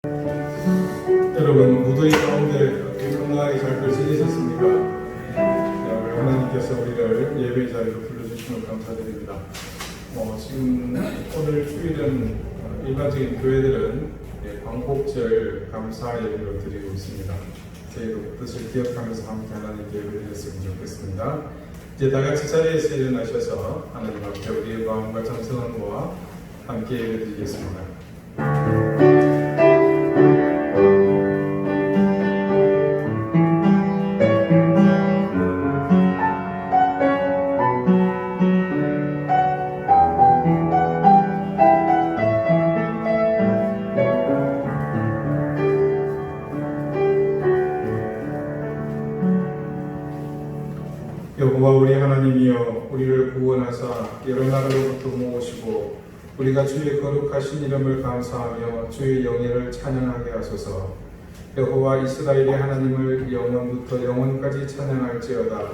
여러분 무더위 가운데 어떻게 건강하게 잘 지내셨습니까? 우리 하나님께서 우리를 예배 자리로 불러주시면 감사드립니다. 지금 오늘 주일은 일반적인 교회들은 광복절 감사 예배를 드리고 있습니다. 저희도 뜻을 기억하면서 함께 하나님께 예배를 드렸으면 좋겠습니다. 이제 다 같이 자리에서 일어나셔서 하나님 앞에 우리의 마음과 정성을 모아 함께 예배 드리겠습니다. 여호와 우리 하나님이여, 우리를 구원하사 여러 나라로부터 모으시고 우리가 주의 거룩하신 이름을 감사하며 주의 영예를 찬양하게 하소서. 여호와 이스라엘의 하나님을 영원부터 영원까지 찬양할지어다.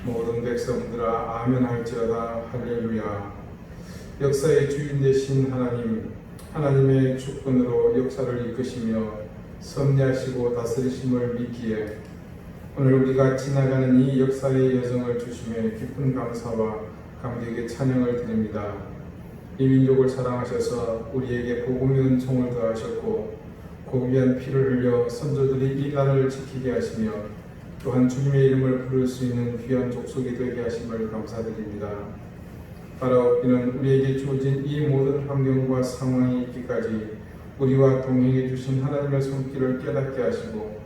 모든 백성들아 아멘 할지어다. 할렐루야. 역사의 주인 되신 하나님, 하나님의 주권으로 역사를 이끄시며 섭리하시고 다스리심을 믿기에 오늘 우리가 지나가는 이 역사의 여정을 주심에 깊은 감사와 감격의 찬양을 드립니다. 이 민족을 사랑하셔서 우리에게 복음의 은총을 더하셨고 고귀한 피를 흘려 선조들이 이 나라를 지키게 하시며 또한 주님의 이름을 부를 수 있는 귀한 족속이 되게 하심을 감사드립니다. 바로 이는 우리에게 주어진 이 모든 환경과 상황이 있기까지 우리와 동행해 주신 하나님의 손길을 깨닫게 하시고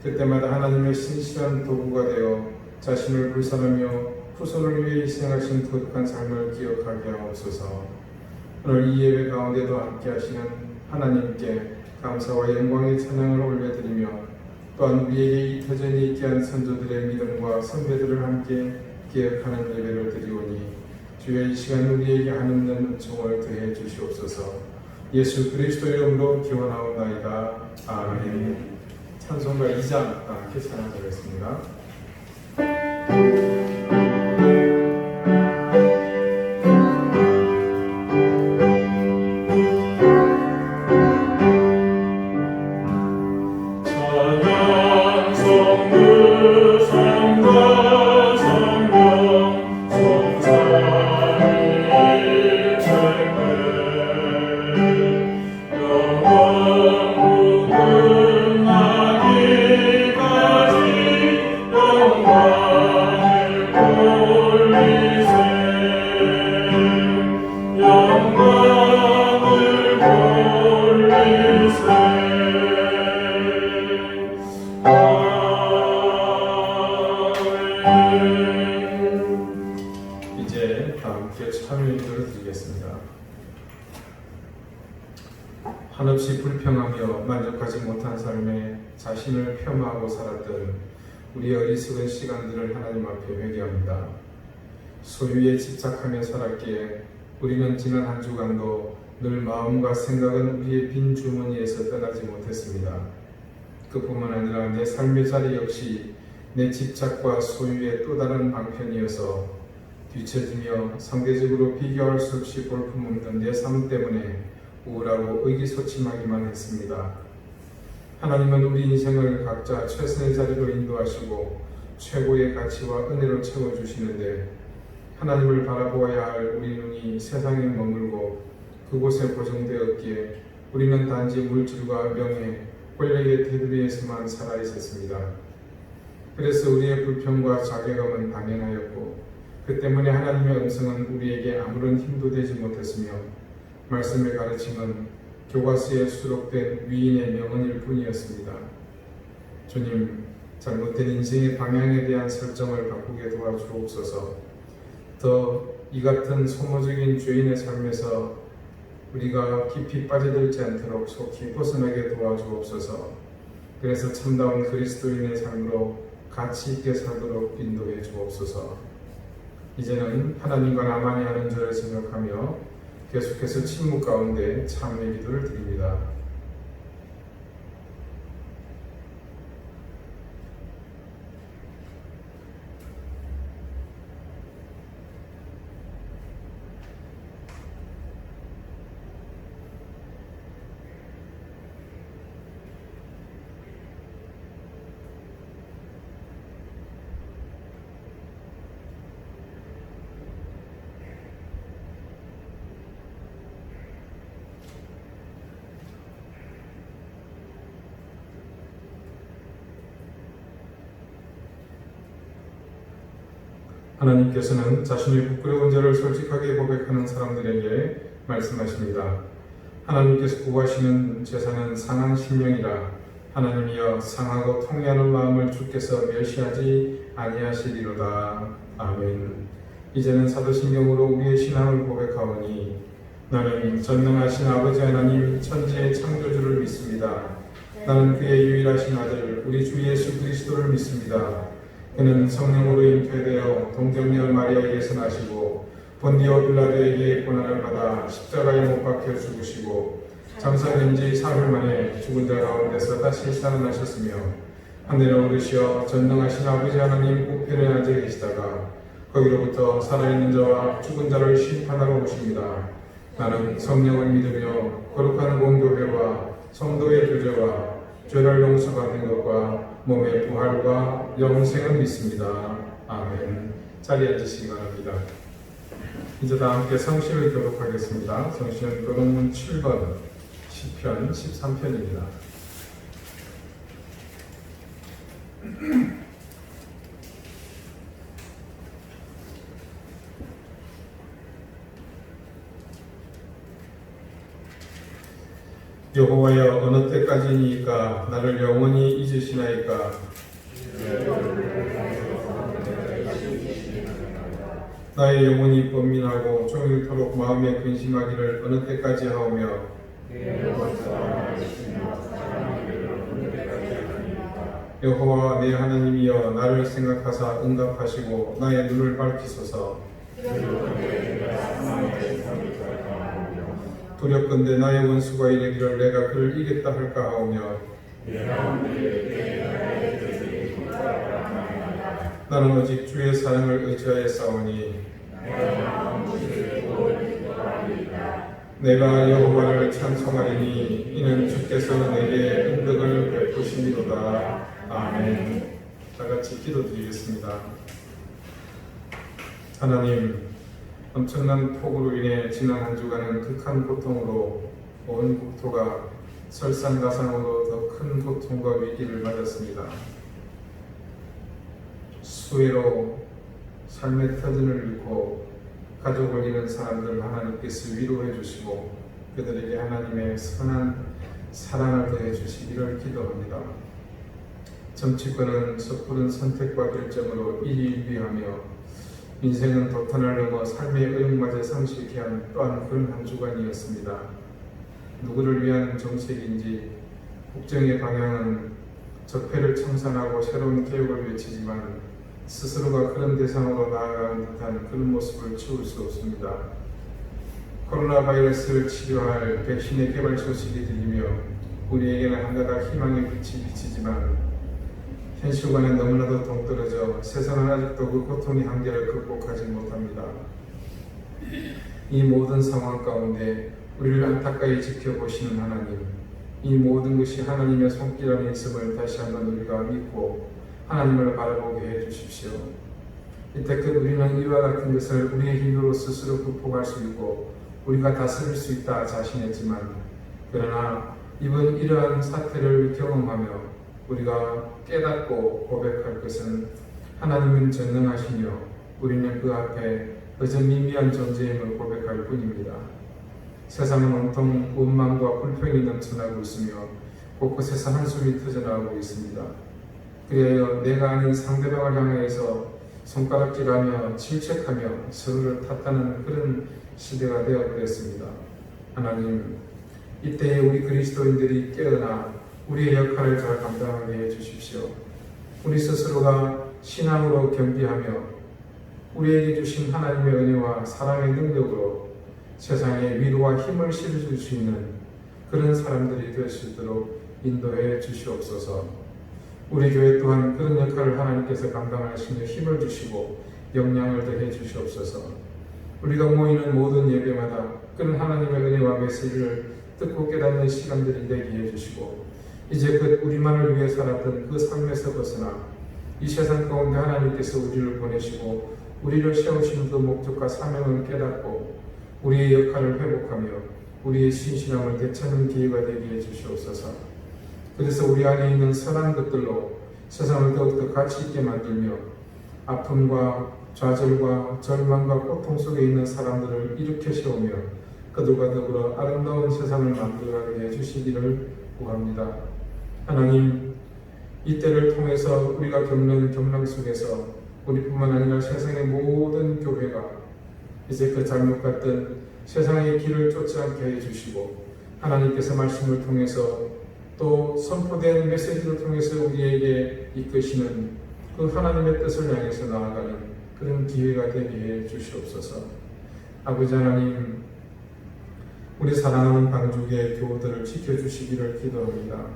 그때마다 하나님의 신실한 도구가 되어 자신을 불사르며 후손을 위해 희생하신 거룩한 삶을 기억하게 하옵소서. 오늘 이 예배 가운데도 함께 하시는 하나님께 감사와 영광의 찬양을 올려드리며 또한 우리에게 이 터전이 있게 한 선조들의 믿음과 선배들을 함께 기억하는 예배를 드리오니 주여 이 시간 우리에게 한없는 은총을 더해 주시옵소서. 예수 그리스도의 이름으로 기원하옵나이다. 아멘. 찬송가 2장 함께 찬양하겠습니다. 이제 다 함께 참여 기도를 드리겠습니다. 한없이 불평하며 만족하지 못한 삶에 자신을 폄하하고 살았던 우리의 어리석은 시간들을 하나님 앞에 회개합니다. 소유에 집착하며 살았기에 우리는 지난 한 주간도 늘 마음과 생각은 우리의 빈 주머니에서 떠나지 못했습니다. 그뿐만 아니라 내 삶의 자리 역시 내 집착과 소유의 또 다른 방편이어서 뒤처지며 상대적으로 비교할 수 없이 볼품없는 내 삶 때문에 우울하고 의기소침하기만 했습니다. 하나님은 우리 인생을 각자 최선의 자리로 인도하시고 최고의 가치와 은혜로 채워주시는데 하나님을 바라보아야 할 우리 눈이 세상에 머물고 그곳에 고정되었기에 우리는 단지 물질과 명예, 권력의 테두리에서만 살아있었습니다. 그래서 우리의 불평과 자괴감은 당연하였고 그 때문에 하나님의 음성은 우리에게 아무런 힘도 되지 못했으며 말씀의 가르침은 교과서에 수록된 위인의 명언일 뿐이었습니다. 주님, 잘못된 인생의 방향에 대한 설정을 바꾸게 도와주옵소서. 더 이 같은 소모적인 죄인의 삶에서 우리가 깊이 빠져들지 않도록 속히 벗어나게 도와주옵소서. 그래서 참다운 그리스도인의 삶으로 가치 있게 살도록 인도해 주옵소서. 이제는 하나님과 나만이 하는 저를 생각하며 계속해서 침묵 가운데 참회 기도를 드립니다. 하나님께서는 자신의 부끄러운 죄를 솔직하게 고백하는 사람들에게 말씀하십니다. 하나님께서 구하시는 제사는 상한 심령이라 하나님이여 상하고 통회하는 마음을 주께서 멸시하지 아니하시리로다. 아멘. 이제는 사도신경으로 우리의 신앙을 고백하오니 나는 전능하신 아버지 하나님 천지의 창조주를 믿습니다. 나는 그의 유일하신 아들 우리 주 예수 그리스도를 믿습니다. 그는 성령으로 잉태되어 동정녀 마리아에게서 나시고 본디오 빌라도에게 고난을 받아 십자가에 못 박혀 죽으시고 장사된 지 사흘 만에 죽은 자 가운데서 다시 살아나셨으며 하늘에 오르시어 전능하신 아버지 하나님 우편에 앉아 계시다가 거기로부터 살아있는 자와 죽은 자를 심판하러 오십니다. 나는 성령을 믿으며 거룩한 공교회와 성도의 교제와 죄를 용서받는 것과 몸의 부활과 영생을 믿습니다. 아멘. 자리에 앉으시기 바랍니다. 이제 다 함께 성신을 교독하겠습니다. 성신은 교독문 7번 시편 13편입니다. 여호와여 어느 때까지니까 나를 영원히 잊으시나이까. 나의 영혼이 번민하고 종일토록 마음에 근심하기를 어느 때까지 하오며 여호와 내 하나님이여 나를 생각하사 응답하시고 나의 눈을 밝히소서. 두렵건대 나의 원수가 이르기를 내가 그를 이겼다 할까 하오며 나는 오직 주의 사랑을 의지하여 싸우니 내가 여호와를 찬송하리니 이는 주께서 내게 은덕을 베푸시니로다. 아멘. 다같이 기도드리겠습니다. 하나님, 엄청난 폭우로 인해 지난 한 주간은 극한 고통으로 온 국토가 설상가상으로 더 큰 고통과 위기를 맞았습니다. 수해로 삶의 터전을 잃고 가족을 잃은 사람들 하나님께서 위로해 주시고 그들에게 하나님의 선한 사랑을 더해 주시기를 기도합니다. 정치권은 섣부른 선택과 결정으로 일희일비하며 인생은 도탄을 넘어 삶의 의욕마저 상실케 한 또한 그런 한 주간이었습니다. 누구를 위한 정책인지 국정의 방향은 적폐를 청산하고 새로운 개혁을 외치지만 스스로가 그런 대상으로 나아가는 듯한 그런 모습을 치울 수 없습니다. 코로나 바이러스를 치료할 백신의 개발 소식이 들리며 우리에게는 한가닥 희망의 빛이 비치지만 현실과는 너무나도 동떨어져 세상은 아직도 그 고통의 한계를 극복하지 못합니다. 이 모든 상황 가운데 우리를 안타까이 지켜보시는 하나님, 이 모든 것이 하나님의 손길 안에 있음을 다시 한번 우리가 믿고 하나님을 바라보게 해주십시오. 이때껏 우리는 이와 같은 것을 우리의 힘으로 스스로 극복할 수 있고 우리가 다스릴 수 있다 자신했지만 그러나 이번 이러한 사태를 경험하며 우리가 깨닫고 고백할 것은 하나님은 전능하시며 우리는 그 앞에 그저 미미한 존재임을 고백할 뿐입니다. 세상은 온통 원망과 불평이 넘쳐나고 있으며 곳곳에서 한숨이 터져나오고 있습니다. 그리하여 내가 아닌 상대방을 향해서 손가락질하며 질책하며 서로를 탓하는 그런 시대가 되어버렸습니다. 하나님, 이때에 우리 그리스도인들이 깨어나 우리의 역할을 잘 감당하게 해주십시오. 우리 스스로가 신앙으로 겸비하며 우리에게 주신 하나님의 은혜와 사랑의 능력으로 세상에 위로와 힘을 실어줄 수 있는 그런 사람들이 될 수 있도록 인도해 주시옵소서. 우리 교회 또한 그런 역할을 하나님께서 감당할 수 있는 힘을 주시고 역량을 더해 주시옵소서. 우리가 모이는 모든 예배마다 그런 하나님의 은혜와 메시지를 듣고 깨닫는 시간들이 되게 해주시고 이제 그 우리만을 위해 살았던 그 삶에서 벗어나 이 세상 가운데 하나님께서 우리를 보내시고 우리를 세우시는 그 목적과 사명을 깨닫고 우리의 역할을 회복하며 우리의 신실함을 되찾는 기회가 되게 해주시옵소서. 그래서 우리 안에 있는 선한 것들로 세상을 더욱더 가치 있게 만들며 아픔과 좌절과 절망과 고통 속에 있는 사람들을 일으켜 세우며 그들과 더불어 아름다운 세상을 만들어가게 해주시기를 구합니다. 하나님, 이때를 통해서 우리가 겪는 경랑 속에서 우리뿐만 아니라 세상의 모든 교회가 이제 그 잘못 같던 세상의 길을 쫓지 않게 해주시고 하나님께서 말씀을 통해서 또 선포된 메시지를 통해서 우리에게 이끄시는 그 하나님의 뜻을 향해서 나아가는 그런 기회가 되게 해 주시옵소서. 아버지 하나님, 우리 사랑하는 방주의 교우들을 지켜주시기를 기도합니다.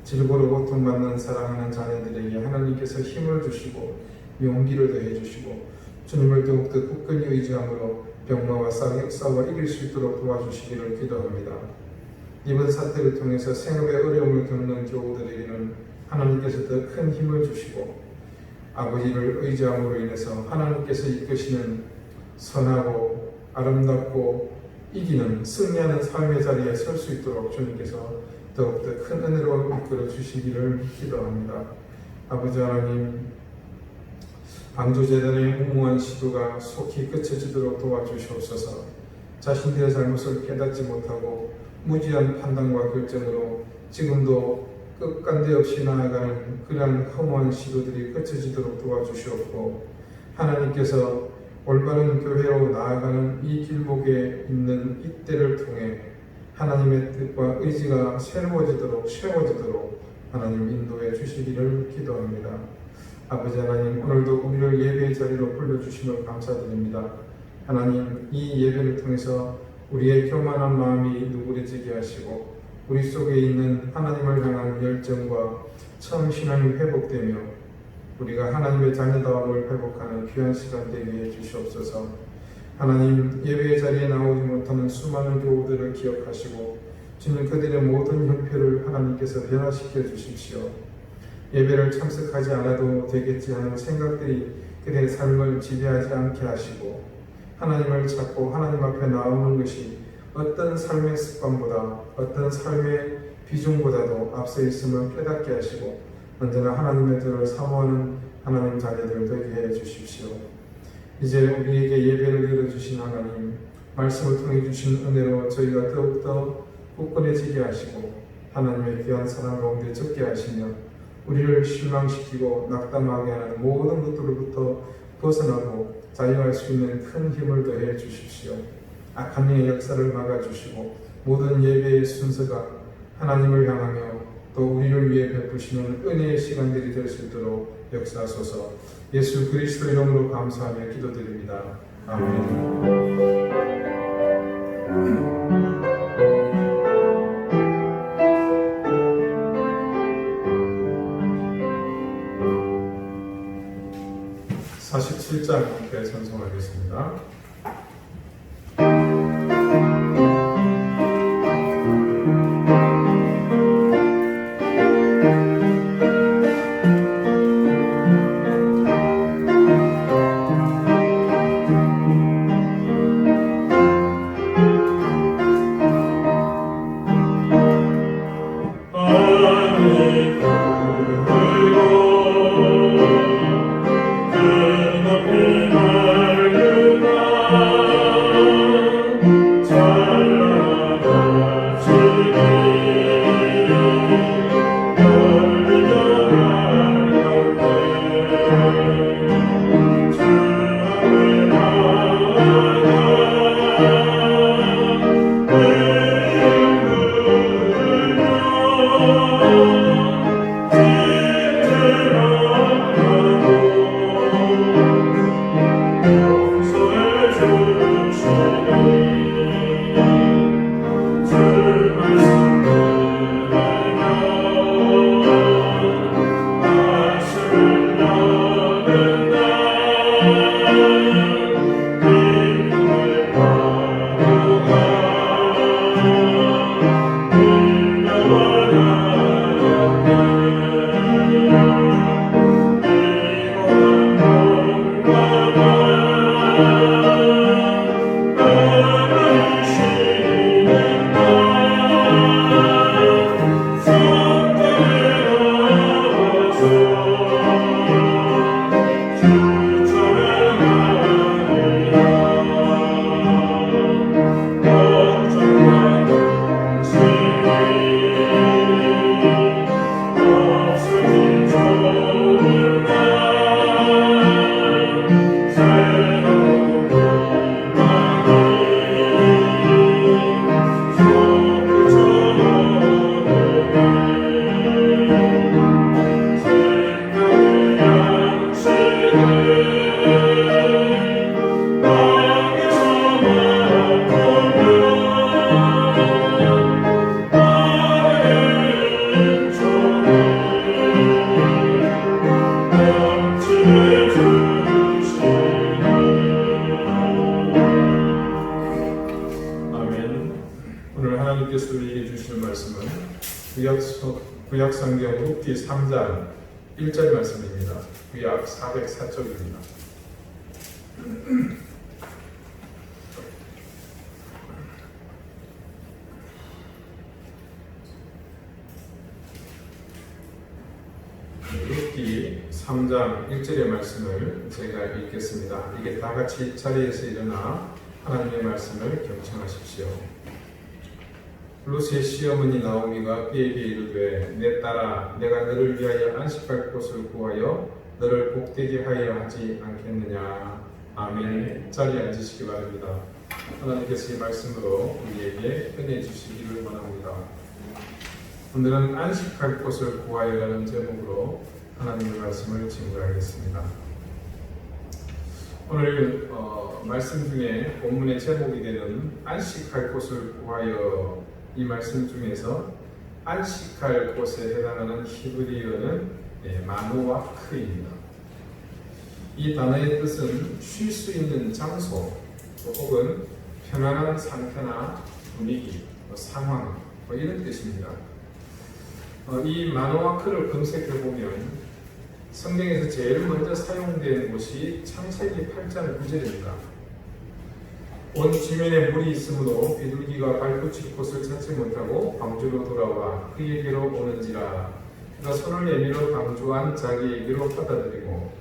질고로 고통받는 사랑하는 자녀들에게 하나님께서 힘을 주시고 용기를 더해 주시고 주님을 더욱더 굳건히 의지함으로 병마와 싸워 이길 수 있도록 도와주시기를 기도합니다. 이번 사태를 통해서 생업의 어려움을 겪는 교우들에게는 하나님께서 더 큰 힘을 주시고 아버지를 의지함으로 인해서 하나님께서 이끄시는 선하고 아름답고 이기는 승리하는 삶의 자리에 설 수 있도록 주님께서 더욱더 큰 은혜로 이끌어 주시기를 기도합니다. 아버지 하나님, 방주재단의 무모한 시도가 속히 그쳐지도록 도와주시옵소서. 자신들의 잘못을 깨닫지 못하고 무지한 판단과 결정으로 지금도 끝간데 없이 나아가는 그러한 허무한 시도들이 그쳐지도록 도와주시옵고 하나님께서 올바른 교회로 나아가는 이 길목에 있는 이때를 통해 하나님의 뜻과 의지가 새로워지도록 세워지도록 하나님 인도해 주시기를 기도합니다. 아버지 하나님, 오늘도 우리를 예배의 자리로 불러주심을 감사드립니다. 하나님, 이 예배를 통해서 우리의 교만한 마음이 누그러지게 하시고 우리 속에 있는 하나님을 향한 열정과 처음 신앙이 회복되며 우리가 하나님의 자녀다움을 회복하는 귀한 시간 되게 해 주시옵소서. 하나님, 예배의 자리에 나오지 못하는 수많은 교우들을 기억하시고 주님 그들의 모든 형편을 하나님께서 변화시켜 주십시오. 예배를 참석하지 않아도 되겠지 하는 생각들이 그들의 삶을 지배하지 않게 하시고 하나님을 찾고 하나님 앞에 나오는 것이 어떤 삶의 습관보다 어떤 삶의 비중보다도 앞서 있음을 깨닫게 하시고 언제나 하나님의 뜻을 사모하는 하나님 자녀들 되게 해 주십시오. 이제 우리에게 예배를 열어주신 하나님, 말씀을 통해 주신 은혜로 저희가 더욱더 굳건해지게 하시고 하나님의 귀한 사랑 가운데 적게 하시며 우리를 실망시키고 낙담하게 하는 모든 것들로부터 벗어나고 자유할 수 있는 큰 힘을 더해 주십시오. 악한 영의 역사를 막아주시고 모든 예배의 순서가 하나님을 향하며 또 우리를 위해 베푸시는 은혜의 시간들이 될 수 있도록 역사하소서. 예수 그리스도 이름으로 감사하며 기도드립니다. 아멘. 47장 함께 찬송하겠습니다. 그 높이 날르나 구약성경 룻기 3장 1절 말씀입니다. 구약 404쪽입니다. 룻기 3장 1절의 말씀을 제가 읽겠습니다. 이게 다 같이 자리에서 일어나 하나님의 말씀을 경청하십시오. 룻의 시어머니 나오미가 그에게 이르되 내 딸아 내가 너를 위하여 안식할 곳을 구하여 너를 복되게 하여 하지 않겠느냐. 아멘. 자리에 앉으시기 바랍니다. 하나님께서 이 말씀으로 우리에게 은혜 주시기를 원합니다. 오늘은 안식할 곳을 구하여라는 제목으로 하나님의 말씀을 증거하겠습니다. 오늘 말씀 중에 본문의 제목이 되는 안식할 곳을 구하여, 이 말씀 중에서 안식할 곳에 해당하는 히브리어는 마누아크입니다. 이 단어의 뜻은 쉴 수 있는 장소 혹은 편안한 상태나 분위기, 상황 이런 뜻입니다. 이 마누아크를 검색해보면 성경에서 제일 먼저 사용된 곳이 창세기 8장 9절입니다. 온 지면에 물이 있으므로 비둘기가 발붙일 곳을 찾지 못하고 방주로 돌아와 그에게로 오는지라. 그가 손을 내밀어 방주한 자기에게로 받아들이고.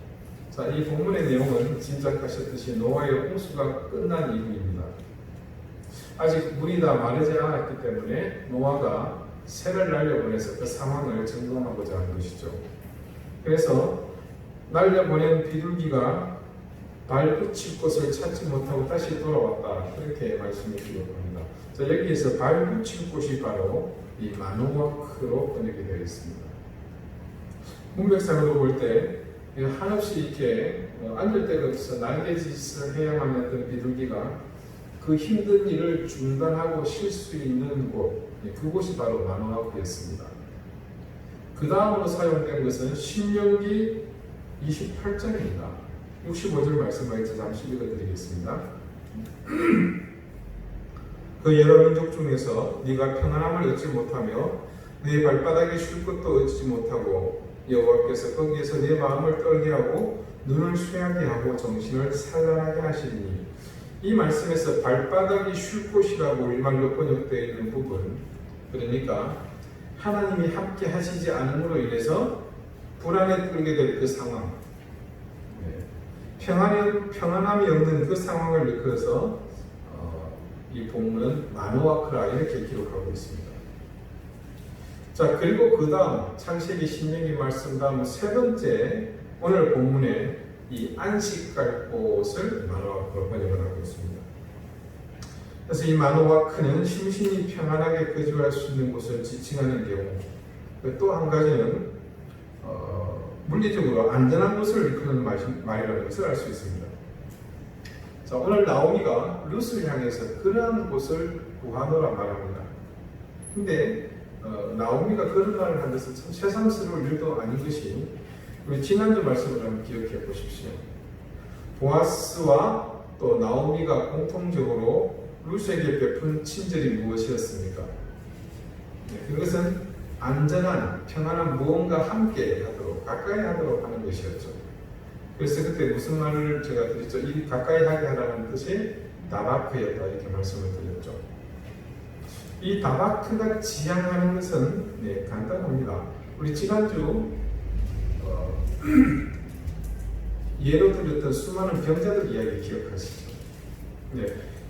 자, 이 본문의 내용은 짐작하셨듯이 노아의 홍수가 끝난 이후입니다. 아직 물이 다 마르지 않았기 때문에 노아가 새를 날려보내서 그 상황을 점검하고자 하는 것이죠. 그래서 날려보낸 비둘기가 발붙일 곳을 찾지 못하고 다시 돌아왔다. 그렇게 말씀이 기록합니다. 자, 여기에서 발붙일 곳이 바로 이 마누아크로 번역이 되어 있습니다. 문맥상으로 볼 때 한없이 이렇게 앉을 데가 없어 날개짓을 해야만 했던 비둘기가 그 힘든 일을 중단하고 쉴 수 있는 곳, 그곳이 바로 마누아크였습니다. 그 다음으로 사용된 것은 신명기 28장입니다. 65절 말씀을 잠시 읽어드리겠습니다. 그 여러 민족 중에서 네가 평안함을 얻지 못하며 네 발바닥에 쉴 것도 얻지 못하고 여호와께서 거기에서 네 마음을 떨게 하고 눈을 쇠하게 하고 정신을 산란하게 하시리니. 이 말씀에서 발바닥이 쉴 곳이라고 우리말로 번역되어 있는 부분, 그러니까 하나님이 함께 하시지 않음으로 인해서 불안에 떨게 될 그 상황, 평안함이 없는 그 상황을 일컬어서 이 본문은 마누아크라 이렇게 기록하고 있습니다. 자, 그리고 그 다음 창세기 신명기 말씀 다음 세 번째 오늘 본문에 이 안식할 곳을 마누아크로 번역을 하고 있습니다. 그래서 이 마누아크는 심신이 평안하게 거주할 수 있는 곳을 지칭하는 경우, 또 한 가지는 물리적으로 안전한 곳을 일컫는 말이라는 것을 알 수 있습니다. 자, 오늘 나오미가 룻을 향해서 그러한 곳을 구하노라 말합니다. 근데 나오미가 그런 말을 한 것은 참 새삼스러울 일도 아닌 것이, 우리 지난주 말씀을 한번 기억해 보십시오. 보아스와 또 나오미가 공통적으로 룻에게 베푼 친절이 무엇이었습니까? 그것은 안전한, 평안한 무언가 함께 하도록, 가까이 하도록 하는 것이었죠. 그래서 그때 무슨 말을 제가 드렸죠? 이 가까이 하게 하라는 뜻이 다바크였다, 이렇게 말씀을 드렸죠. 이 다바크가 지향하는 것은 간단합니다. 우리 지난주 예로 드렸던 수많은 병자들 이야기 기억하시죠?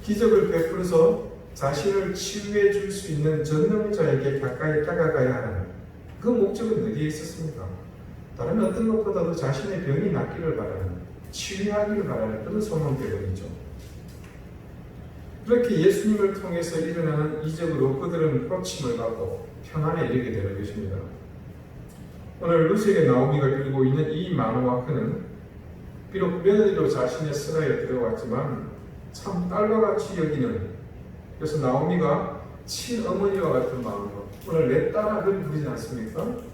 기적을 베풀어서 자신을 치유해 줄 수 있는 전능자에게 가까이 다가가야 하는 그 목적은 어디에 있었습니까? 다른 어떤 것보다도 자신의 병이 낫기를 바라는, 치유하기를 바라는 그런 소망 때문이죠. 그렇게 예수님을 통해서 일어나는 이적으로 그들은 호침을 받고 평안에 이르게 되는 것입니다. 오늘 룻에게 나오미가 빌고 있는 이 마누아크는 비록 며느리로 자신의 서라에 들어왔지만 참 딸과 같이 여기는, 그래서 나오미가 친어머니와 같은 마음으로 오늘 내 딸아 그리 부르지 않습니까?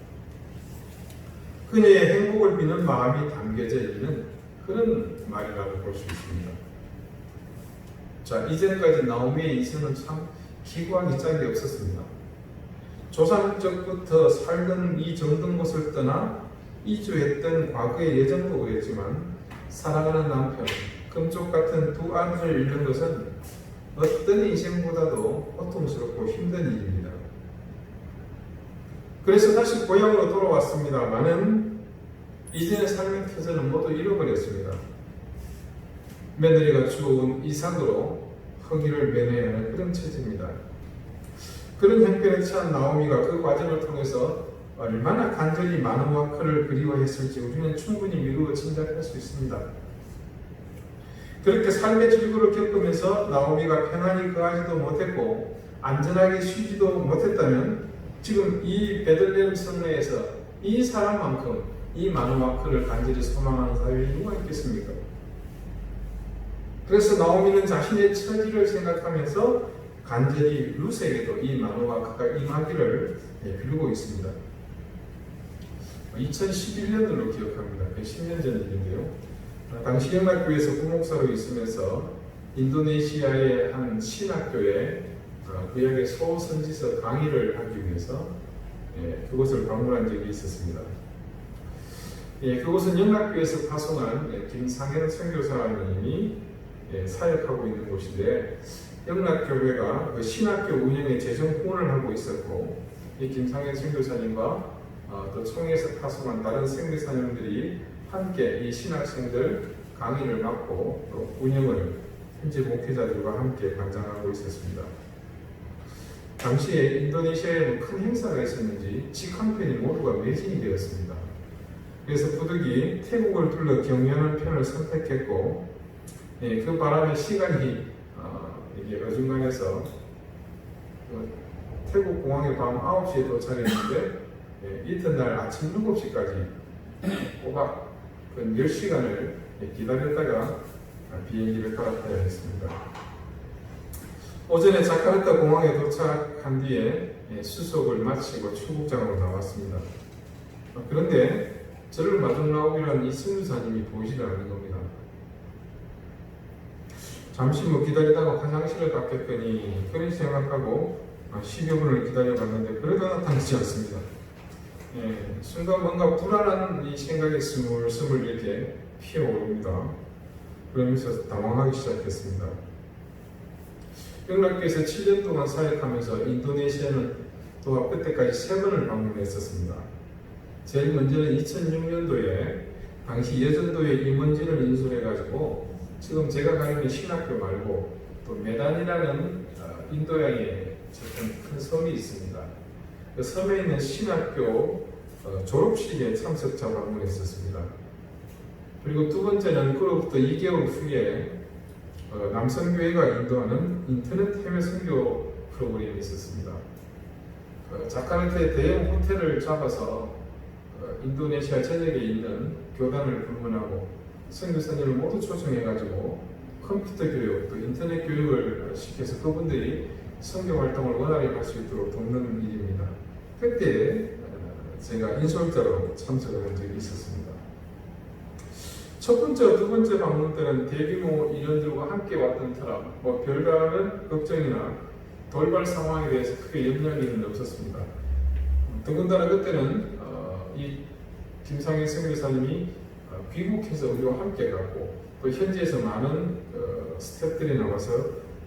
그녀의 행복을 비는 마음이 담겨져 있는 그런 말이라고 볼 수 있습니다. 자, 이전까지 나오미의 인생은 참 기구하기 짝이 없었습니다. 조상적부터 살던 이 정든 곳을 떠나 이주했던 과거의 예정도 그랬지만 사랑하는 남편, 금쪽 같은 두 아들을 잃는 것은 어떤 인생보다도 고통스럽고 힘든 일입니다. 그래서 다시 고향으로 돌아왔습니다만은 이전의 삶의 터전은 모두 잃어버렸습니다. 며느리가 주워온 이삭으로 허기를 면해야 하는 그런 처지입니다. 그런 형편에 처한 나오미가 그 과정을 통해서 얼마나 간절히 마누아 그를 그리워했을지 우리는 충분히 미루어 짐작할 수 있습니다. 그렇게 삶의 질고를 겪으면서 나오미가 평안히 거하지도 못했고 안전하게 쉬지도 못했다면 지금 이 베들레헴 성내에서 이 사람만큼 이 마누아 그를 간절히 소망하는 사람이 누가 있겠습니까? 그래서 나오미는 자신의 처지를 생각하면서 간절히 룻에게도 이 마누아 그가 임하기를 빌고 있습니다. 2011년으로 기억합니다. 10년 전 일인데요. 당시 영락교회에서 부목사로 있으면서 인도네시아의 한 신학교에 구약의 소선지서 강의를 하기 위해서 그곳을 방문한 적이 있었습니다. 그곳은 영락교회에서 파송한 김상현 선교사님이 사역하고 있는 곳인데 영락교회가 그 신학교 운영에 재정 후원을 하고 있었고 이 김상현 선교사님과 또 총회에서 파송한 다른 선교사님들이 함께 이 신학생들 강의를 맡고 또 운영을 현지 목회자들과 함께 관장하고 있었습니다. 당시에 인도네시아에 큰 행사가 있었는지 직 한편이 모두가 매진이 되었습니다. 그래서 부득이 태국을 둘러 경유하는 편을 선택했고 그 바람에 시간이 이게 어중간해서 태국 공항에 밤 9시에 도착했는데 이튿날 아침 7시까지 꼬박 10시간을 기다렸다가 비행기를 갈아타야 했습니다. 오전에 자카르타 공항에 도착한 뒤에 수속을 마치고 출국장으로 나왔습니다. 그런데 저를 마중 나오기란 이 선교사님이 보이지 않는 겁니다. 잠시 기다리다가 화장실을 닦였더니 그런 생각하고 10여 분을 기다려봤는데 그래도 나타나지 않습니다. 순간 뭔가 불안한 이 생각이 스물스물 이렇게 피어오릅니다. 그러면서 당황하기 시작했습니다. 영락교에서 7년 동안 사역하면서 인도네시아는 또한 그때까지 3번을 방문했었습니다. 제일 먼저는 2006년도에 당시 예전도의 임원진을 인솔해가지고 지금 제가 가는 신학교 말고 또 메단이라는 인도양에 큰 섬이 있습니다. 그 섬에 있는 신학교 졸업식에 참석자 방문했었습니다. 그리고 두 번째는 그로부터 2개월 후에 남성교회가 인도하는 인터넷 해외 선교 프로그램이 있었습니다. 자카르타의 대형 호텔을 잡아서 인도네시아 전역에 있는 교단을 방문하고 선교사님을 모두 초청해가지고 컴퓨터 교육 또 인터넷 교육을 시켜서 그분들이 선교 활동을 원활히 할 수 있도록 돕는 일입니다. 그때 제가 인솔자로 참석을 한 적이 있었습니다. 첫 번째, 두 번째 방문 때는 대규모 인원들과 함께 왔던 터라 별다른 걱정이나 돌발 상황에 대해서 크게 염려는 없었습니다. 더군다나 그때는 이 김상현 선교사님이 귀국해서 우리와 함께 갔고 또 현지에서 많은 스태프들이 나와서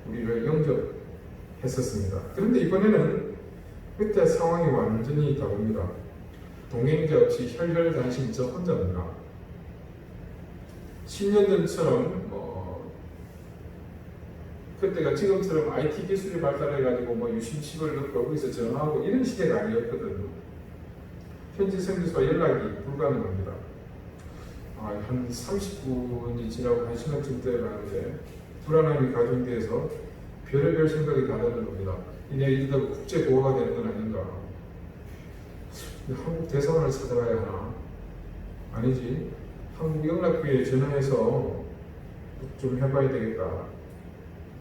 우리를 영접했었습니다. 그런데 이번에는 그때 상황이 완전히 다릅니다. 동행자 없이 혈혈단신 저 혼자입니다. 10년 전처럼 그때가 지금처럼 IT 기술이 발달해가지고 유심칩을 넣고 거기서 전화하고 이런 시대가 아니었거든요. 현지 선교사와 연락이 불가능합니다. 한 30분이 지나고 1시간쯤 돼가는데 불안함이 가중돼서 별의별 생각이 다 드는 겁니다. 내가 이러다가 국제보호가 되는 건 아닌가? 한국 대사관을 찾아가야 하나? 아니지. 한국 영락교회에 전화해서 좀 해봐야 되겠다.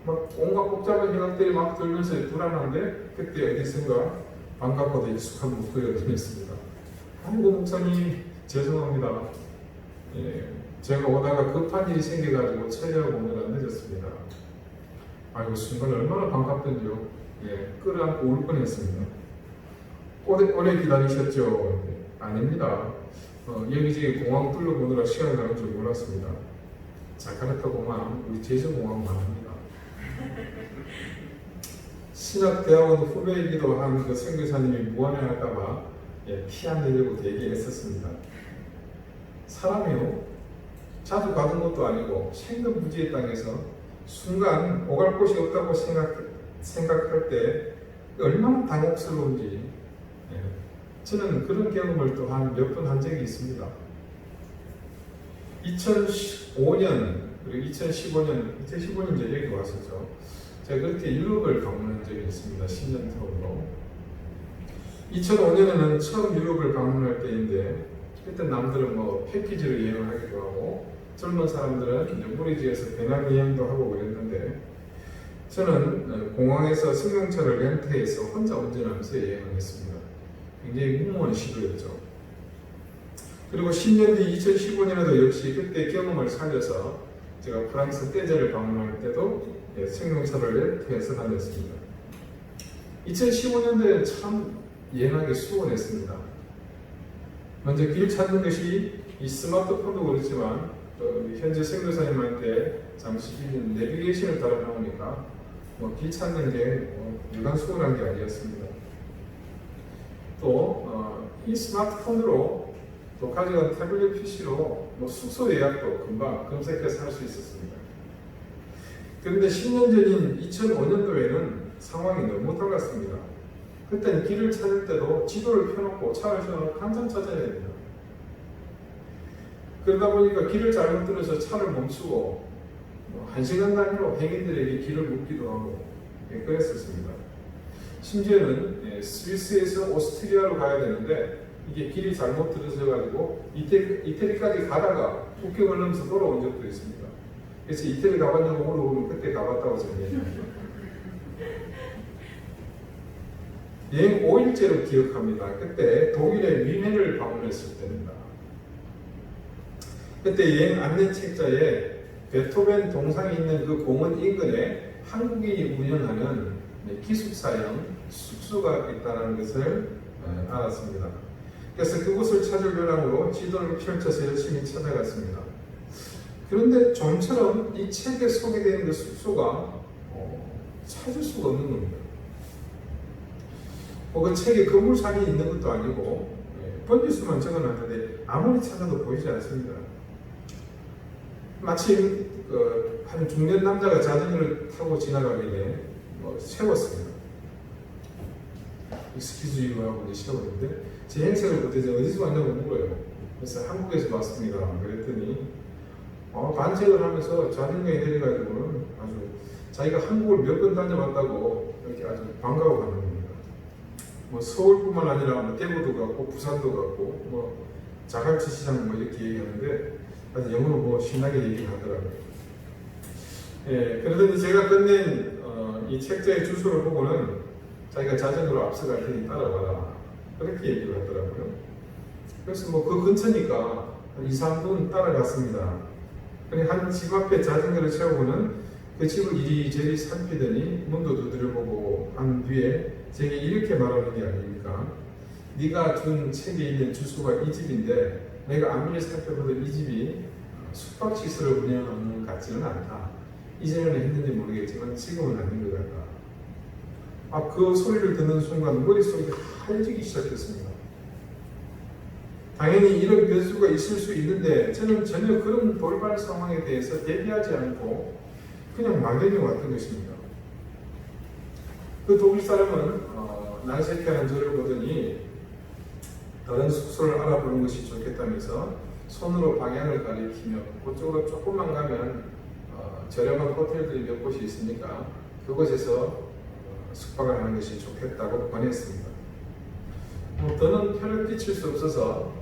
온갖 복잡한 생각들이 들면서 불안한데 그때 어디선가 반갑고도 익숙한 목소리가 들렸습니다. 아이고 목사님 죄송합니다. 제가 오다가 급한 일이 생겨가지고 처리하고 오느라 늦었습니다. 아이고 순간 얼마나 반갑던지요. 끌어안고 울 뻔했습니다. 오래 기다리셨죠? 아닙니다. 여기저기 공항 둘러보느라 시간 가는 줄 몰랐습니다. 자카르타 공항, 우리 제주공항만 합니다. 신학대학원 후배이기도 한 그 선교사님이 무안해할까봐 티 안 내려고 대기했었습니다. 사람이요, 자주 가던 것도 아니고 생급무지의 땅에서 순간 오갈 곳이 없다고 생각할 때 얼마나 당혹스러운지, 저는 그런 경험을 또한 몇 번 한 적이 있습니다. 2015년 그리고 2015년 이제 여기 왔었죠. 제가 그렇게 유럽을 방문한 적이 있습니다. 10년 터로. 2005년에는 처음 유럽을 방문할 때인데, 그때 남들은 뭐 패키지로 여행하기도 하고 젊은 사람들은 무리지에서 배낭 여행도 하고 그랬는데, 저는 공항에서 승용차를 렌트해서 혼자 운전하면서 여행을 했습니다. 굉장히 무모한 시도였죠. 그리고 10년 뒤 2015년에도 역시 그때 경험을 살려서 제가 프랑스 떼제를 방문할 때도 승용차를 렌트해서 다녔습니다. 2015년도에 참 여행하기 수월했습니다. 먼저 길 찾는 것이 이 스마트폰도 그렇지만 현재 선교사님한테 잠시 내비게이션을 따라 나오니까 길 찾는 게 유관 수월한 게 아니었습니다. 또 이 스마트폰으로 또 가져간 태블릿 PC로 숙소 예약도 금방 검색해서 할 수 있었습니다. 그런데 10년 전인 2005년도에는 상황이 너무 달랐습니다. 그때는 길을 찾을 때도 지도를 펴놓고 차를 세워놓고 한참 찾아야 됩니다. 그러다 보니까 길을 잘못 들어서 차를 멈추고 1시간 단위로 행인들에게 길을 묻기도 하고 그랬었습니다. 심지어는 스위스에서 오스트리아로 가야 되는데 이게 길이 잘못 들어져가지고 이태리까지 가다가 국경을 넘어서 돌아온 적도 있습니다. 그래서 이태리 가봤냐고 물어보면 그때 가봤다고 저는 얘기합니다. 여행 5일째로 기억합니다. 그때 독일의 뮌헨을 방문했을 때입니다. 그때 여행 안내 책자에 베토벤 동상이 있는 그 공원 인근에 한국인이 운영하는 기숙사형 숙소가 있다는 것을 알았습니다. 그래서 그곳을 찾을 요량으로 지도를 펼쳐서 열심히 찾아갔습니다. 그런데 좀처럼 이 책에 소개되어 있는 숙소가 찾을 수가 없는 겁니다. 그 책에 건물상이 있는 것도 아니고 번지수만 적어놨는데 아무리 찾아도 보이지 않습니다. 마침 한 중년 남자가 자전거를 타고 지나가길래 세웠습니다. 익스큐즈 유 하고 세웠는데 제 행색을 못해서 어디서 왔냐고 물어요. 그래서 한국에서 왔습니다. 그랬더니 반색을 하면서 자전거에 내려가지고는 아주 자기가 한국을 몇 번 다녀왔다고 이렇게 아주 반가워하는 겁니다. 서울뿐만 아니라 대구도 갔고 부산도 갔고 자갈치 시장 이렇게 얘기하는데 아주 영어로 신나게 얘기를 하더라고요. 그러더니 제가 끝낸 이 책자의 주소를 보고는 자기가 자전거로 앞서갈 테니 따라와라 그렇게 얘기를 하더라고요. 그래서 그 근처니까 한 2, 3분 따라갔습니다. 한 집 앞에 자전거를 세우고는 그 집을 이리저리 살피더니 문도 두드려보고 한 뒤에 제게 이렇게 말하는 게 아닙니까? 네가 준 책에 있는 주소가 이 집인데 내가 아무리 살펴봐도 이 집이 숙박시설을 운영하는 것 같지는 않다. 이전에는 했는지 모르겠지만 지금은 아닌 것 같다. 그 소리를 듣는 순간 머릿속이 하얘지기 시작했습니다. 당연히 이런 변수가 있을 수 있는데 저는 전혀 그런 돌발 상황에 대해서 대비하지 않고 그냥 막연히 왔던 것입니다. 그 독일 사람은 난색해하는 저를 보더니 다른 숙소를 알아보는 것이 좋겠다면서 손으로 방향을 가리키며 그쪽으로 조금만 가면 저렴한 호텔들이 몇 곳이 있으니까 그곳에서 숙박을 하는 것이 좋겠다고 권했습니다. 더는 혀를 끼칠 수 없어서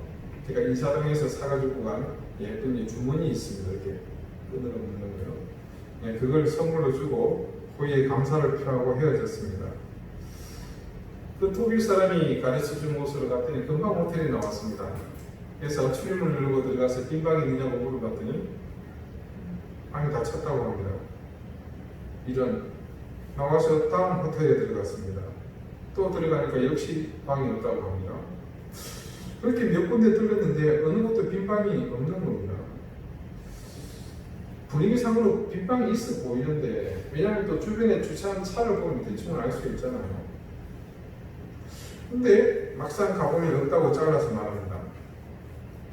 제가 인사동에서 사가지고 간 예쁜 주머니 있습니다. 이렇게 끈으로 묶는 거요. 그걸 선물로 주고 후에 감사를 표하고 헤어졌습니다. 그 독일 사람이 가르쳐준 곳으로 갔더니 금방 호텔이 나왔습니다. 그래서 출입문을 누르고 들어가서 빈 방이 있느냐고 물어봤더니 방이 다 찼다고 합니다. 이런 나와서 다음 호텔에 들어갔습니다. 또 들어가니까 역시 방이 없다고 합니다. 그렇게 몇 군데 들렸는데 어느 곳도 빈 방이 없는 겁니다. 분위기상으로 빈 방이 있어 보이는데, 왜냐하면 또 주변에 주차한 차를 보면 대충 알 수 있잖아요. 근데 막상 가보면 없다고 잘라서 말합니다.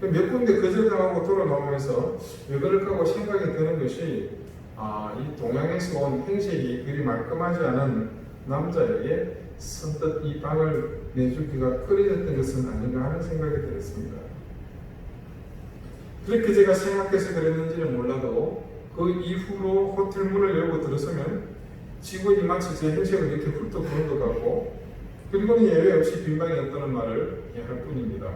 몇 군데 거절당하고 돌아 나오면서 왜 그럴까 하고 생각이 드는 것이, 이 동양에서 온 행색이 그리 말끔하지 않은 남자에게 선뜻 이 방을 내주기가 꺼려졌던 것은 아닌가 하는 생각이 들었습니다. 그렇게 제가 생각해서 그랬는지는 몰라도 그 이후로 호텔 문을 열고 들어서면 직원이 마치 제 행색을 이렇게 훑어 보는 것 같고, 그리고는 예외 없이 빈방이 없다는 말을 할 뿐입니다.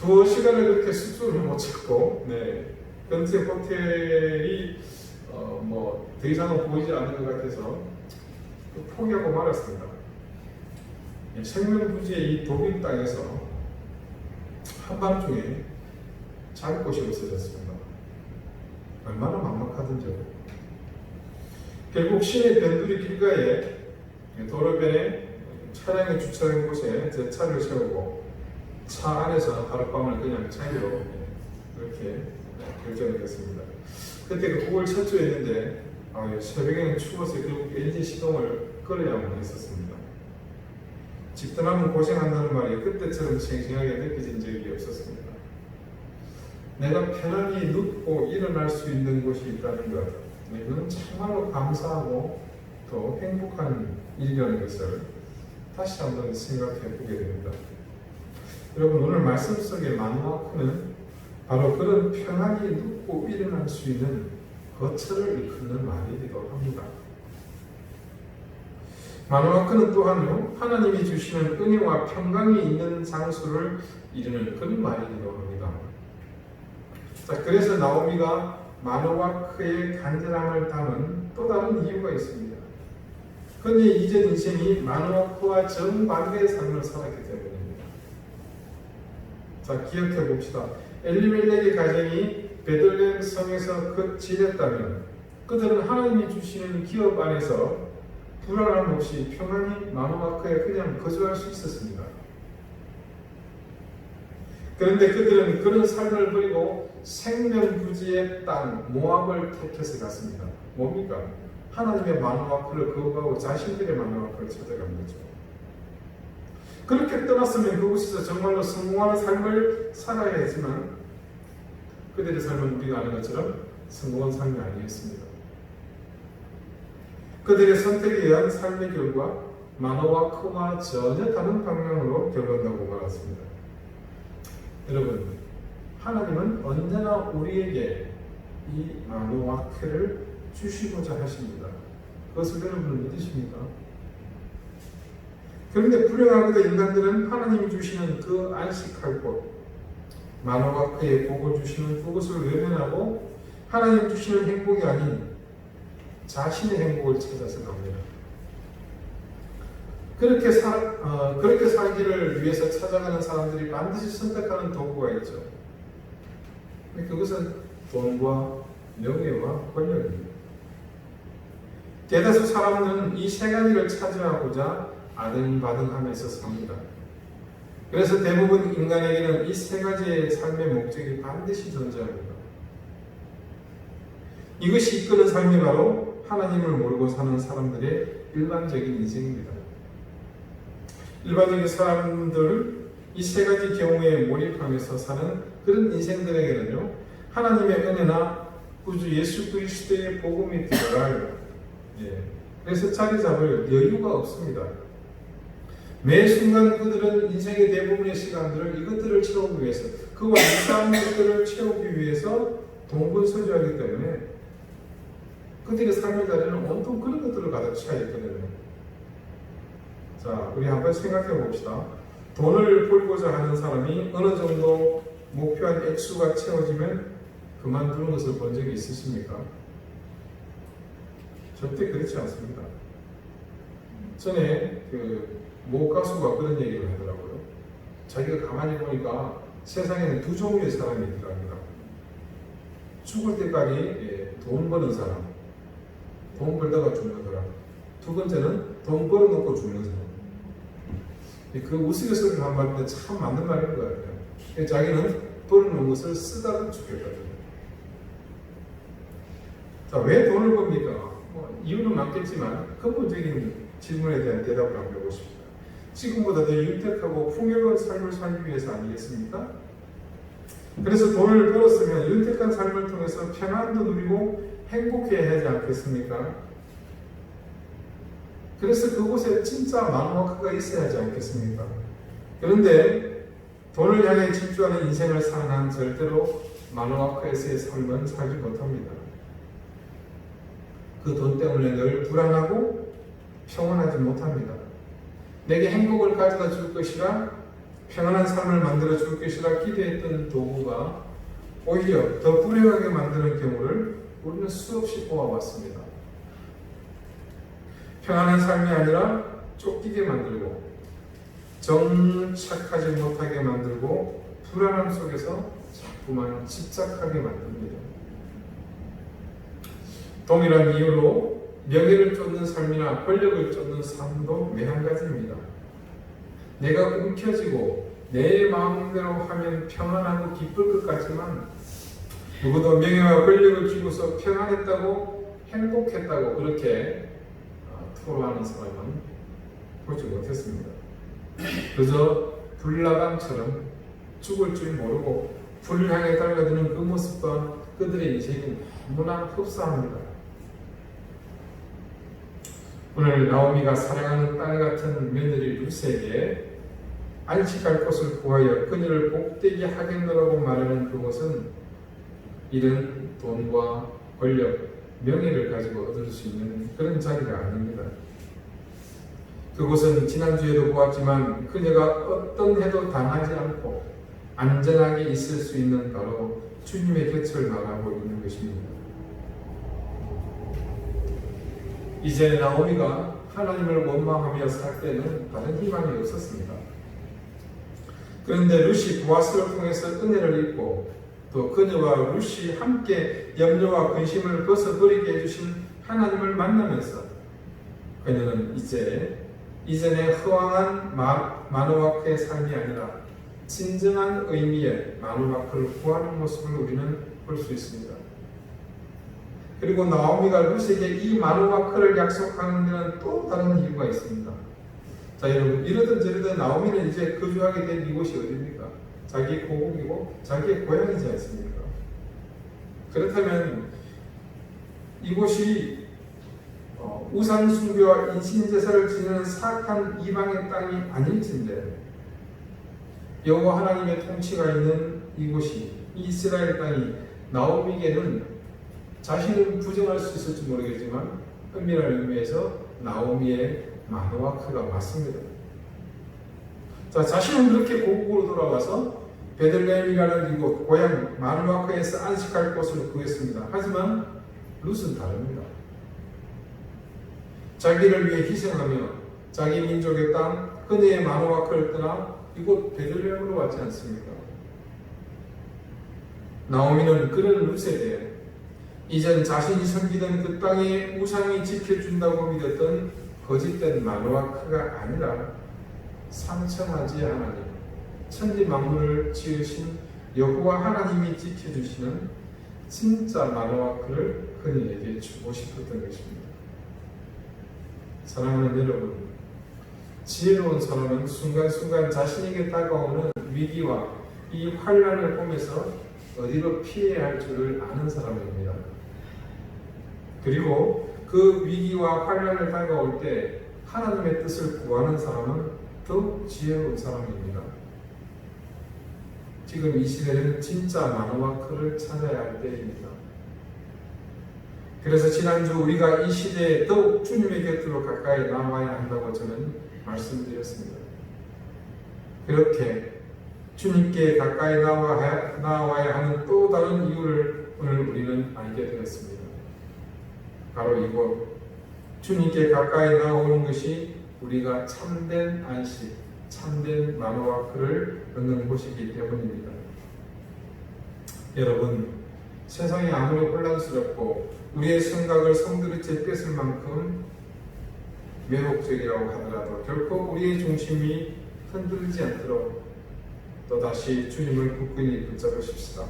2시간을 그렇게 숙소를 못 찾고, 근처 호텔이 더 이상은 보이지 않는 것 같아서 포기하고 말았습니다. 생명부지의 이 독일 땅에서 한밤중에 잘 곳이 없어졌습니다. 얼마나 막막하던지요. 결국 시내 변두리 길가에 도로변에 차량이 주차된 곳에 제 차를 세우고 차 안에서 하룻밤을 그냥 자기로 이렇게 결정을 했습니다. 그때가 9월 첫 주였는데 새벽에는 추워서 결국 엔진 시동을 끌어야만 했었습니다. 집 떠나면 고생한다는 말이 그때처럼 생생하게 느껴진 적이 없었습니다. 내가 편안히 눕고 일어날 수 있는 곳이 있다는 것, 이건 정말로 감사하고 또 행복한 일이라는 것을 다시 한번 생각해 보게 됩니다. 여러분, 오늘 말씀 속의 만화크는 바로 그런 편안히 눕고 일어날 수 있는 거처를 일컫는 말이기도 합니다. 만화크는 또한요, 하나님이 주시는 은혜와 평강이 있는 장소를 이루는 그런 말이기도 합니다. 자, 그래서 나오미가 마노아크의 간절함을 담은 또 다른 이유가 있습니다. 그녀의 이전 인생이 마노아크와 정반대의 삶을 살았기 때문입니다. 자, 기억해 봅시다. 엘리멜렉의 가정이 베들레헴 성에서 지냈다면 그들은 하나님이 주시는 기업 안에서 불안함 없이 평안히 마노아크에 그냥 거주할 수 있었습니다. 그런데 그들은 그런 삶을 버리고 생명부지의 땅 모압을 택해서 갔습니다. 뭡니까? 하나님의 마노아크를 거부하고 자신들의 마노아크를 찾아간 거죠. 그렇게 떠났으면 그곳에서 정말로 성공하는 삶을 살아야 했지만 그들의 삶은 우리가 아는 것처럼 성공한 삶이 아니었습니다. 그들의 선택에 의한 삶의 결과 마노아크와 전혀 다른 방향으로 결론나고 말았습니다. 여러분, 하나님은 언제나 우리에게 이 마노아크를 주시고자 하십니다. 그것을 여러분은 믿으십니까? 그런데 불행하게도 인간들은 하나님이 주시는 그 안식할 곳, 마노아크의 복을 주시는 그것을 외면하고 하나님 주시는 행복이 아닌 자신의 행복을 찾아서 갑니다. 그렇게 살기를 위해서 찾아가는 사람들이 반드시 선택하는 도구가 있죠. 그것은 돈과 명예와 권력입니다. 대다수 사람은 이 세 가지를 차지하고자 아등바등하면서 삽니다. 그래서 대부분 인간에게는 이 세 가지의 삶의 목적이 반드시 존재합니다. 이것이 이끄는 삶이 바로 하나님을 모르고 사는 사람들의 일반적인 인생입니다. 일반적인 사람들 이 세 가지 경우에 몰입하면서 사는 그런 인생들에게는요, 하나님의 은혜나 구주 예수 그리스도의 복음이 들어갈 그래서 자리 잡을 여유가 없습니다. 매 순간 그들은 인생의 대부분의 시간들을 이것들을 채우기 위해서, 그와 유사한 것들을 채우기 위해서 동분서주하기 때문에 그들의 삶의 자리는 온통 그런 것들을 가득 채워 있거든요. 자, 우리 한번 생각해 봅시다. 돈을 벌고자 하는 사람이 어느 정도 목표한 액수가 채워지면 그만두는 것을 본 적이 있으십니까? 절대 그렇지 않습니다. 전에 모 가수가 그런 얘기를 하더라고요. 자기가 가만히 보니까 세상에는 두 종류의 사람이 있더랍니다. 죽을 때까지 돈 버는 사람, 돈 벌다가 죽는 사람. 두 번째는 돈 벌어놓고 죽는 사람. 그 우스갯소리를 한번 봤는데 참 맞는 말인 것 같아요. 자기는 벌어놓은 것을 쓰다가 죽겠다고요. 자, 왜 돈을 법니까? 이유는 많겠지만 근본적인 질문에 대한 대답을 한번 해보십시오. 지금보다 더 윤택하고 풍요로운 삶을 살기 위해서 아니겠습니까? 그래서 돈을 벌었으면 윤택한 삶을 통해서 평안도 누리고 행복해야 하지 않겠습니까? 그래서 그곳에 진짜 마누아크가 있어야 하지 않겠습니까? 그런데 돈을 향해 집중하는 인생을 사는 한 절대로 마누아크에서의 삶은 살지 못합니다. 그 돈 때문에 늘 불안하고 평안하지 못합니다. 내게 행복을 가져다 줄 것이라, 평안한 삶을 만들어 줄 것이라 기대했던 도구가 오히려 더 불행하게 만드는 경우를 우리는 수없이 보아왔습니다. 평안한 삶이 아니라 쫓기게 만들고, 정착하지 못하게 만들고, 불안함 속에서 자꾸만 집착하게 만듭니다. 동일한 이유로 명예를 쫓는 삶이나 권력을 쫓는 삶도 매한가지입니다. 내가 움켜쥐고 내 마음대로 하면 평안하고 기쁠 것 같지만, 누구도 명예와 권력을 쥐고서 평안했다고 행복했다고 그렇게 토로하는 사람은 보지 못했습니다. 그저 불나방처럼 죽을 줄 모르고 불을 향해 달려드는 그 모습과 그들의 인생이 너무나 흡사합니다. 오늘 나오미가 사랑하는 딸 같은 며느리 룻에게 안식할 곳을 구하여 그녀를 복되게 하겠노라고 말하는 그곳은 이런 돈과 권력, 명예를 가지고 얻을 수 있는 그런 자리가 아닙니다. 그곳은 지난주에도 보았지만 그녀가 어떤 해도 당하지 않고 안전하게 있을 수 있는 바로 주님의 곁을 말하고 있는 것입니다. 이제 나오미가 하나님을 원망하며 살 때는 다른 희망이 없었습니다. 그런데 룻이 보아스를 통해서 은혜를 입고 또 그녀와 룻이 함께 염려와 근심을 벗어버리게 해주신 하나님을 만나면서 그녀는 이제 이전에 허황한 마누아크의 삶이 아니라 진정한 의미의 마누아크를 구하는 모습을 우리는 볼 수 있습니다. 그리고 나오미가 룻에게 이 마누아크를 약속하는 데는 또 다른 이유가 있습니다. 자, 여러분, 이러든 저러든 나오미는 이제 거주하게 된 이곳이 어디입니까? 자기 고국이고 자기의 고향이지 않습니까? 그렇다면 이곳이 우상 숭배와 인신제사를 지내는 사악한 이방의 땅이 아닐진데, 여호와 하나님의 통치가 있는 이곳이, 이스라엘 땅이 나오미에게는 자신은 부정할 수 있을지 모르겠지만 은밀한 의미에서 나오미의 마누아크가 맞습니다. 자, 자신은 그렇게 고국으로 돌아와서 베들레헴이라는 이곳 고향 마누아크에서 안식할 곳을 구했습니다. 하지만 룻은 다릅니다. 자기를 위해 희생하며 자기 민족의 땅 그네의 마누아크를 떠나 이곳 베들레헴으로 왔지 않습니까? 나오미는 그런 룻에게 이젠 자신이 섬기던 그 땅의 우상이 지켜준다고 믿었던 거짓된 마누아크가 아니라 상천하지의 하나님, 천지 만물을 지으신 여호와 하나님이 지켜주시는 진짜 마누아크를 그녀에게 주고 싶었던 것입니다. 사랑하는 여러분, 지혜로운 사람은 순간순간 자신에게 다가오는 위기와 이 환난을 보면서 어디로 피해야 할 줄을 아는 사람입니다. 그리고 그 위기와 환난을 다가올 때 하나님의 뜻을 구하는 사람은 더 지혜로운 사람입니다. 지금 이 시대는 진짜 마누아크를 찾아야 할 때입니다. 그래서 지난주 우리가 이 시대에 더욱 주님의 곁으로 가까이 나와야 한다고 저는 말씀드렸습니다. 그렇게 주님께 가까이 나와야 하는 또 다른 이유를 오늘 우리는 알게 되었습니다. 바로 이곳, 주님께 가까이 나오는 것이 우리가 참된 안식, 참된 마누아크를 얻는 곳이기 때문입니다. 여러분, 세상이 아무리 혼란스럽고 우리의 생각을 성들이 뺏을 만큼 매혹적이라고 하더라도 결코 우리의 중심이 흔들리지 않도록 또다시 주님을 굳건히 붙잡으십시다.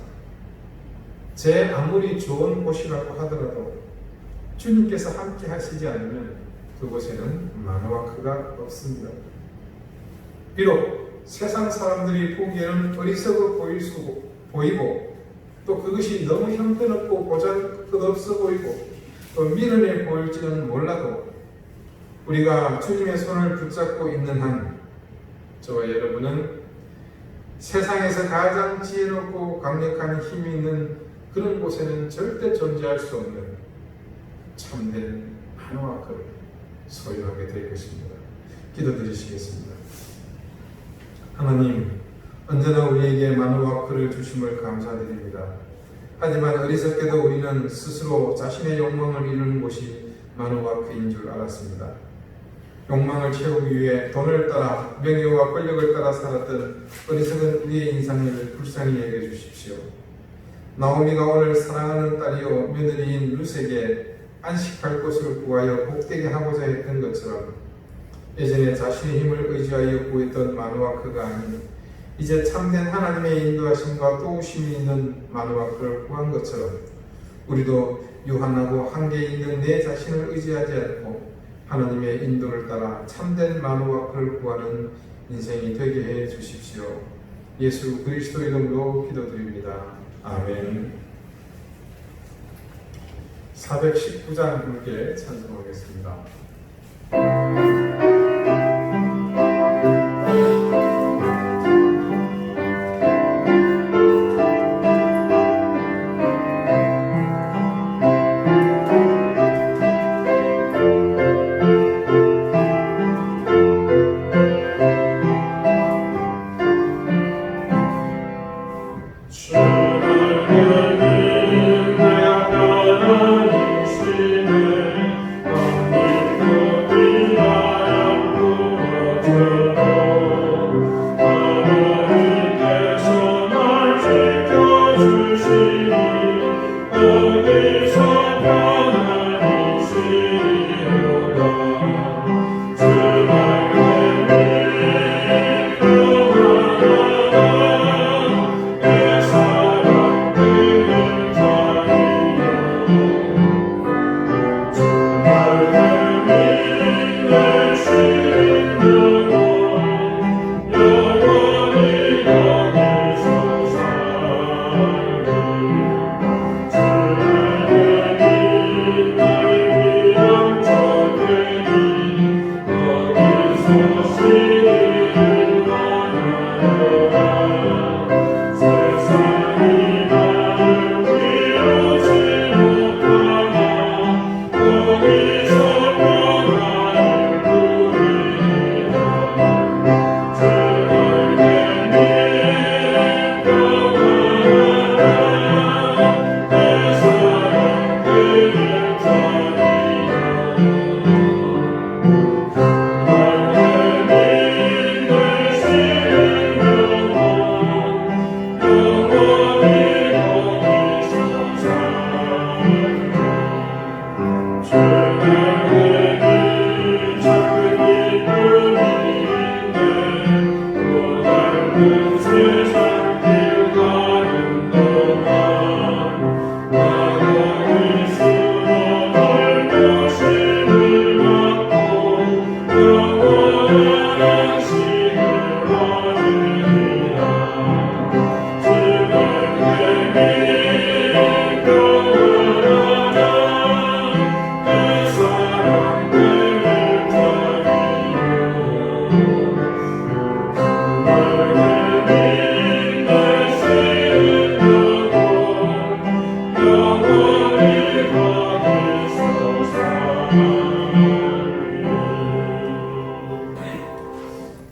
제 아무리 좋은 곳이라고 하더라도 주님께서 함께 하시지 않으면 그곳에는 마누아크가 없습니다. 비록 세상 사람들이 보기에는 어리석어 보이고 또 그것이 너무 형편없고 보잘것없어 보이고 또 미련해 보일지는 몰라도 우리가 주님의 손을 붙잡고 있는 한 저와 여러분은 세상에서 가장 지혜롭고 강력한 힘이 있는 그런 곳에는 절대 존재할 수 없는 참된 마누아크를 소유하게 될 것입니다. 기도드리시겠습니다. 하나님, 언제나 우리에게 마누아크를 주심을 감사드립니다. 하지만 어리석게도 우리는 스스로 자신의 욕망을 이루는 곳이 마누아크인 줄 알았습니다. 욕망을 채우기 위해 돈을 따라 명예와 권력을 따라 살았던 어리석은 우리의 인생을 불쌍히 여겨주십시오. 나오미가 오늘 사랑하는 딸이요 며느리인 룻에게 안식할 곳을 구하여 복되게 하고자 했던 것처럼 예전에 자신의 힘을 의지하여 구했던 마누아크가 아닌 이제 참된 하나님의 인도하심과 도우심이 있는 마누아크를 구한 것처럼 우리도 유한하고 한계 있는 내 자신을 의지하지 않고 하나님의 인도를 따라 참된 마누아크를 구하는 인생이 되게 해 주십시오. 예수 그리스도 이름으로 기도드립니다. 아멘. 419장 함께 찬송하겠습니다.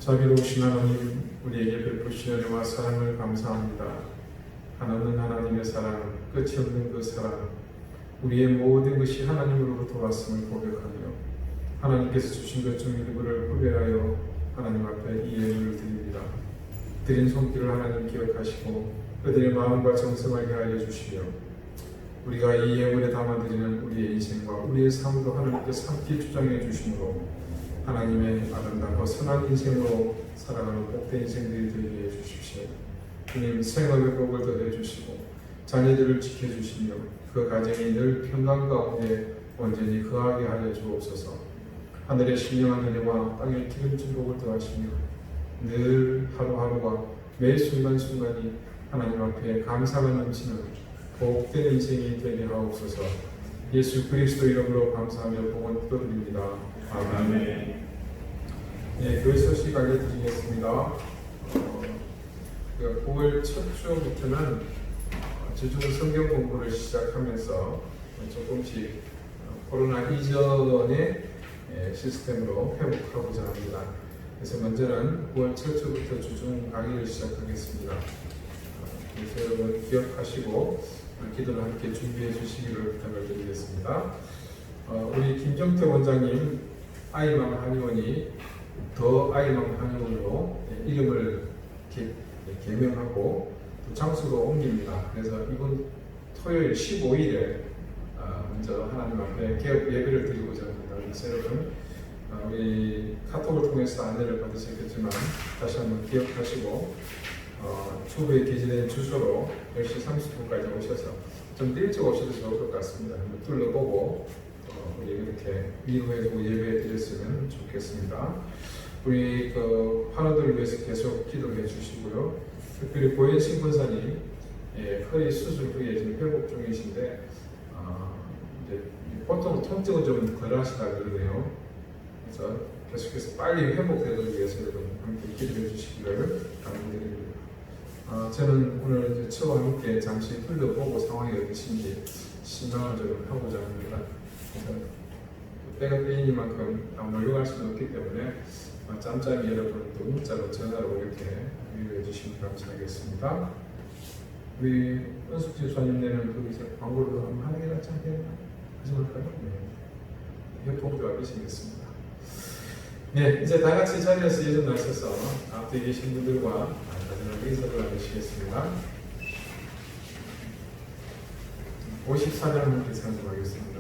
자비로우신 하나님, 우리에게 베푸신 은혜와 사랑을 감사합니다. 하나님 하나님의 사랑, 끝이 없는 그 사랑, 우리의 모든 것이 하나님으로부터 왔음을 고백하며 하나님께서 주신 것 중 일부를 후회하여 하나님 앞에 이 예물을 드립니다. 드린 손길을 하나님 기억하시고 그들의 마음과 정성을 하여 주시며 우리가 이 예물에 담아드리는 우리의 인생과 우리의 삶도 하나님께서 함께 주장해 주심으로 하나님의 아름답고 선한 인생으로 살아가는 복된 인생들이 되게 해주십시오. 주님 생업의 복을 더해 주시고 자녀들을 지켜주시며 그 가정이 늘 평강 가운데 온전히 거하게 하여 주옵소서. 하늘의 신령한 은혜와 땅의 기름진 복을 더하시며 늘 하루하루가 매 순간순간이 하나님 앞에 감사가 넘치는 복된 인생이 되게 하옵소서. 예수 그리스도 이름으로 감사하며 복을 드립니다. 아멘. 네, 교회 소식 알려드리겠습니다. 9월 첫 주부터는 주중 성경 공부를 시작하면서 조금씩 코로나 이전의 시스템으로 회복하고자 합니다. 그래서 먼저는 9월 첫 주부터 주중 강의를 시작하겠습니다. 그래서 여러분 기억하시고 기도를 함께 준비해 주시기를 부탁을 드리겠습니다. 우리 김정태 원장님 아이맘 한의원이 더 아이맘 한의원으로 이름을 개명하고 또 장소로 옮깁니다. 그래서 이번 토요일 15일에 먼저 하나님 앞에 개업 예배를 드리고자 합니다. 그래서 여러분 우리 카톡을 통해서 안내를 받으셨겠지만 다시 한번 기억하시고 추후에 게시된 주소로 10시 30분까지 오셔서 좀 일찍 오셔도 좋을 것 같습니다. 한번 둘러보고 우리 이렇게 위로해주고 예배해 드렸으면 좋겠습니다. 우리 환우들을 위해서 계속 기도해 주시고요. 특별히 고현식 권사님 허리 수술 후에 지금 회복 중이신데 이제 보통 통증은 좀 덜 하시다 그러네요. 그래서 계속해서 빨리 회복되기 위해서 여러분 함께 기도해 주시기를 강조드립니다. 저는 오늘 저와 함께 잠시 둘러보고 상황이 어떠신지 신방을 좀 하고자 합니다. 때가 때이니만큼 몰려갈 수는 없기 때문에 짬짬이 여러분 또 문자로 전화로 이렇게 위로해 주시면 감사하겠습니다. 우리 은숙 집사님 내는 거기서 광고를 한번 하는 게 낫지 않겠나? 하지 말까요? 네. 협동조합이시겠습니다. 네, 이제 다 같이 자리에서 일어나셔서 앞에 계신 분들과 마지막 인사를 나누시겠습니다. 54장 함께 상정하겠습니다.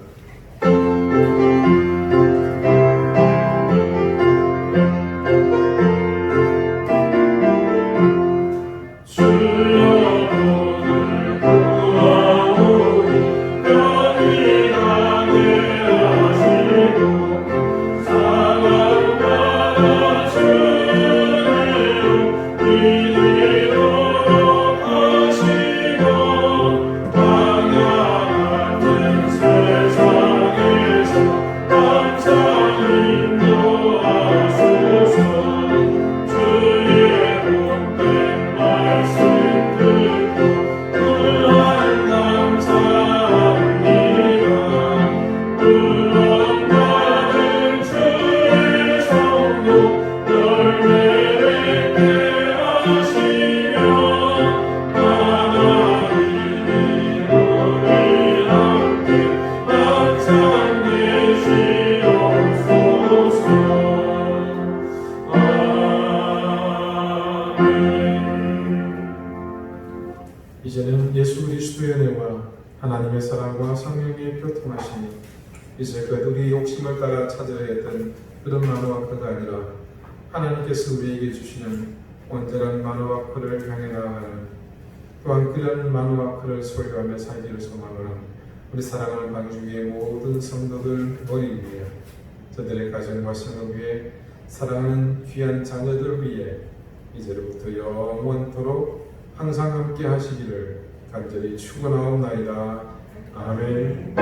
이제는 예수 그리스도의 은혜와 하나님의 사랑과 성령의 교통하심이 이제 그 우리 욕심을 따라 찾아야 했던 그런 만화와크가 아니라 하나님께서 우리에게 주시는 온전한 만화와크를 향해 나아가는 또한 그런 만화와크를 소유하며 살기를 소망하는 우리 사랑하는 방주위의 모든 성도들 머리 위에 저들의 가정과 성업 위에 사랑하는 귀한 자녀들 위에 이제로부터 영원토록 항상 함께 하시기를 간절히 축원하옵나이다. 아멘.